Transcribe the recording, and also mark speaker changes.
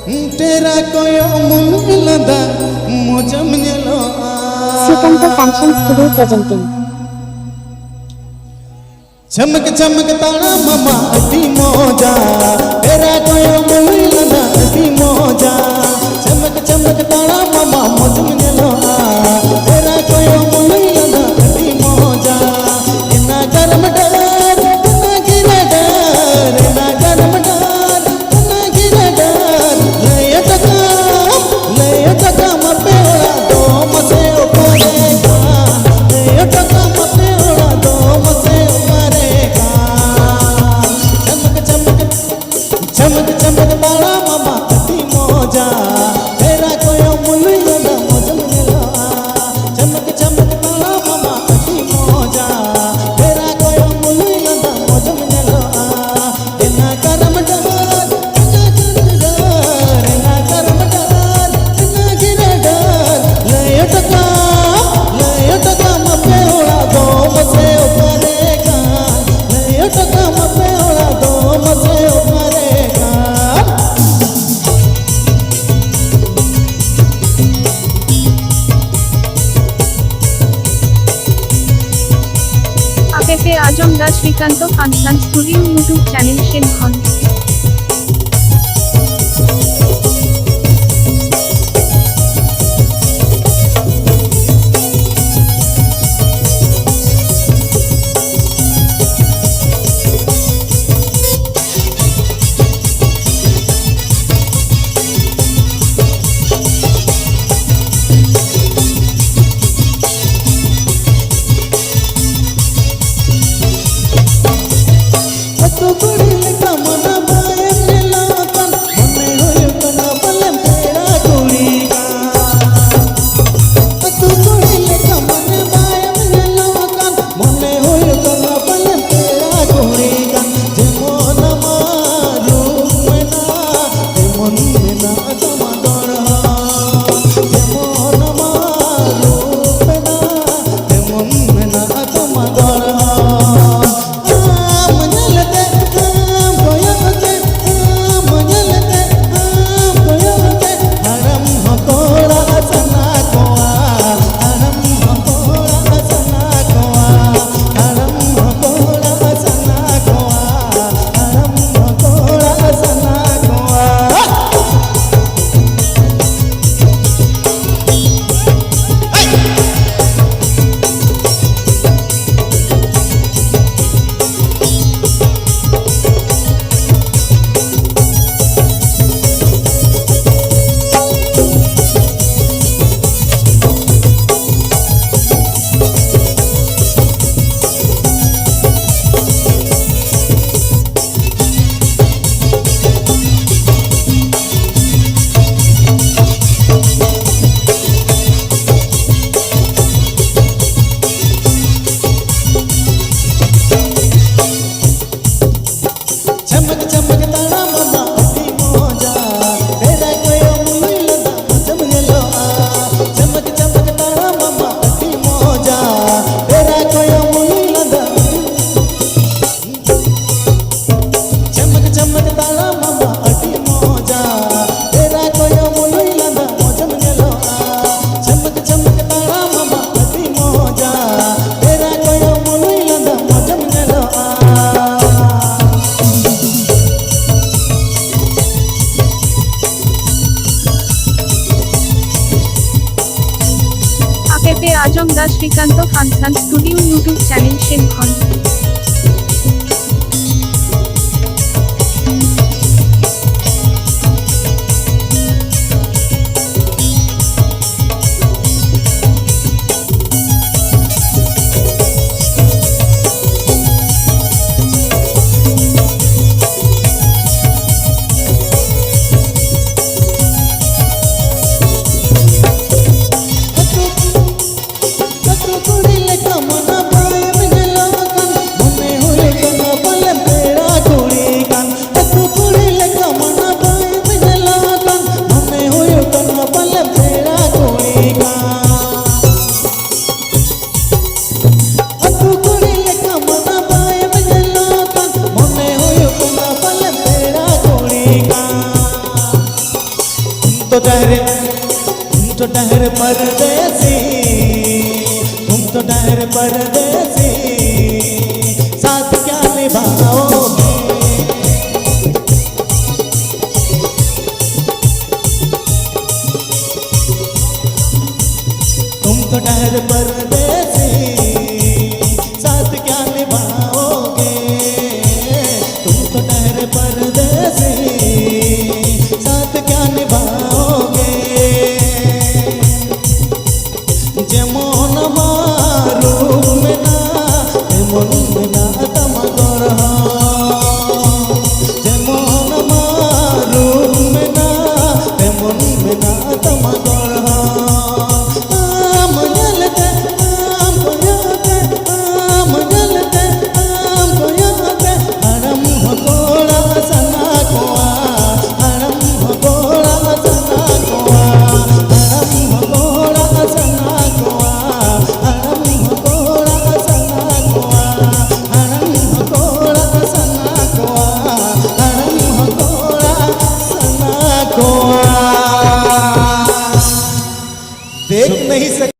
Speaker 1: तेरा कोई मुन लदा मुझम लो
Speaker 2: Srikanto Fashion Studio presenting
Speaker 1: चमक चमक तारा मामा अति मौजा तेरा कोई मुन लदा अति मौजा चमक चमक तारा मामा मुझम लो तेरा कोई मुन लदा अति मौजा इना गरम डर इना गिरा डर इना गरम डर इना गिरा डर लय टका मपे ओरा दो मसे ऊपरेगा लय टका मपे ओरा दो मसे ऊपरेगा चमक चमक चमक चमक तारा मामा अति मौजा तेरा कोई मुल्ली लदा मौजम लो चमक चमक तारा मामा अति मौजा तेरा कोई मुल्ली लदा मौजम लो इना करम डर इना करम डर इना गिरे डर लय टका मपे ओरा दो मसे ऊपरेगा लय टका मपे ओरा दो मसे ऊपरेगा
Speaker 3: APP Ajamda Srikanto Fashion Studio YouTube channel Shenghon
Speaker 1: तू कुड़ी लेका मना बाए मेला कन मने होय कना बलम तेरा कुड़ी का तू कुड़ी लेका मने बाए मेला कन मने होय कना बलम तेरा कुड़ी का जे मन मारू मना जे मन ना जमा दर जे मन मारू मना जे मन ना जमा दर चमक चमक तारा मामा अति मौजा तेरा कोई मुल्ली लदा मौजम लो चमक चमक तारा मामा अति मौजा तेरा कोई मुल्ली लदा चमक चमक तारा मामा अति मौजा तेरा कोई मुल्ली लदा मौजम लो चमक चमक तारा मामा अति मौजा तेरा कोई मुल्ली लदा मौजम लो
Speaker 3: APP Ajamda Srikanto Fashion Studio YouTube channel Shenghon
Speaker 1: तू कुड़ी लेका मना बाए मेला कन तो ठहरे परदेसी, तुम तो ठहरे परदेसी, साथ क्या निभाओगे। तुम तो ठहरे परदेसी, साथ क्या निभाओगे। तुम तो ठहरे परदेसी, साथ क्या निभाओगे। যেমন মারুম না তেমন না তোমার, যেমন মারুম না তেমন না তোমার। আম জলতে আম কোয়াতে, আম জলতে আম কোয়াতে, হরম হকোড়া সনা কোয়া, হরম হকোড়া সনা কোয়া, হরম হকোড়া সনা কোয়া, হরম হকোড়া সনা কোয়া, হরম হকোড়া সনা কোয়া, হরম হকোড়া সনা কোয়া। देख नहीं सकते।